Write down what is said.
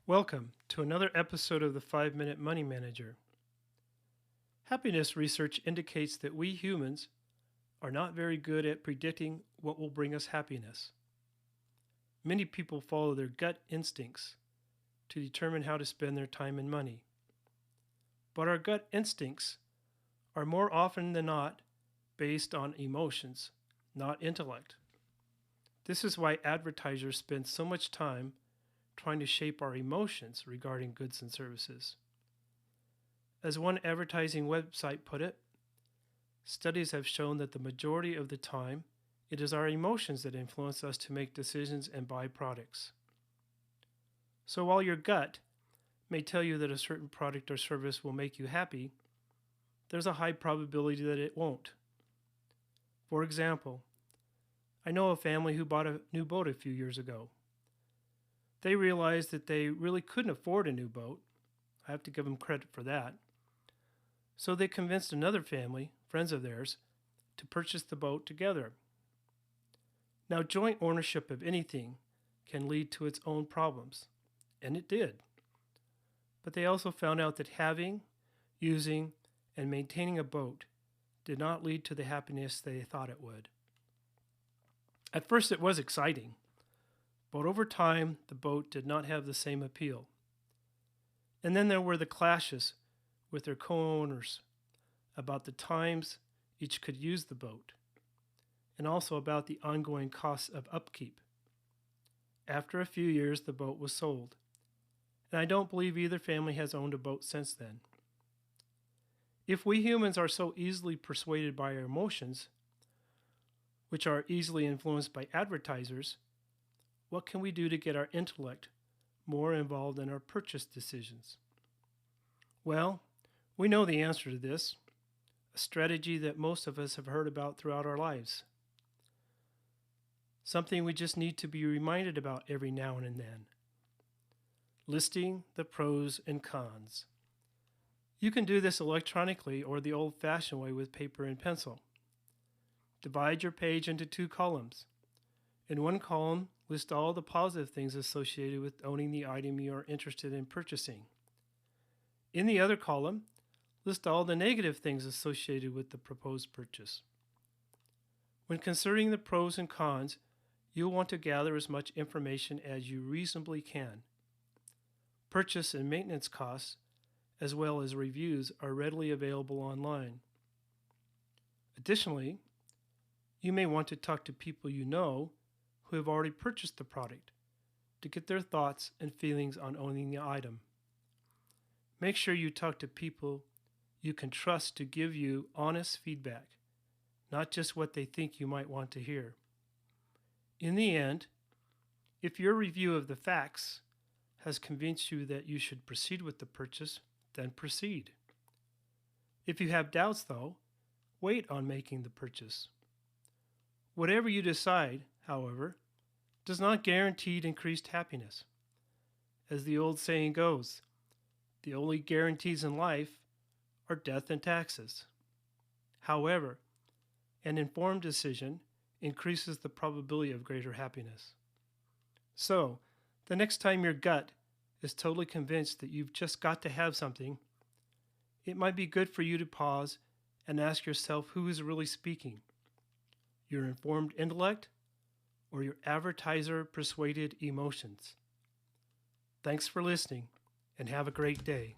Welcome to another episode of the 5-Minute Money Manager. Happiness research indicates that we humans are not very good at predicting what will bring us happiness. Many people follow their gut instincts to determine how to spend their time and money. But our gut instincts are more often than not based on emotions, not intellect. This is why advertisers spend so much time trying to shape our emotions regarding goods and services. As one advertising website put it, studies have shown that the majority of the time, it is our emotions that influence us to make decisions and buy products. So while your gut may tell you that a certain product or service will make you happy, there's a high probability that it won't. For example, I know a family who bought a new boat a few years ago. They realized that they really couldn't afford a new boat. I have to give them credit for that. So they convinced another family, friends of theirs, to purchase the boat together. Now, joint ownership of anything can lead to its own problems, and it did. But they also found out that having, using, and maintaining a boat did not lead to the happiness they thought it would. At first it was exciting, but over time the boat did not have the same appeal. And then there were the clashes with their co-owners about the times each could use the boat, and also about the ongoing costs of upkeep. After a few years, the boat was sold, and I don't believe either family has owned a boat since then. If we humans are so easily persuaded by our emotions, which are easily influenced by advertisers, what can we do to get our intellect more involved in our purchase decisions? Well, we know the answer to this, a strategy that most of us have heard about throughout our lives. Something we just need to be reminded about every now and then. Listing the pros and cons. You can do this electronically or the old-fashioned way with paper and pencil. Divide your page into 2 columns. In one column, list all the positive things associated with owning the item you are interested in purchasing. In the other column, list all the negative things associated with the proposed purchase. When considering the pros and cons, you'll want to gather as much information as you reasonably can. Purchase and maintenance costs, as well as reviews, are readily available online. Additionally, you may want to talk to people you know who have already purchased the product to get their thoughts and feelings on owning the item. Make sure you talk to people you can trust to give you honest feedback, not just what they think you might want to hear. In the end, if your review of the facts has convinced you that you should proceed with the purchase, then proceed. If you have doubts, though, wait on making the purchase. Whatever you decide, however, does not guarantee increased happiness. As the old saying goes, the only guarantees in life are death and taxes. However, an informed decision increases the probability of greater happiness. So, the next time your gut is totally convinced that you've just got to have something, it might be good for you to pause and ask yourself who is really speaking, your informed intellect or your advertiser-persuaded emotions. Thanks for listening, and have a great day.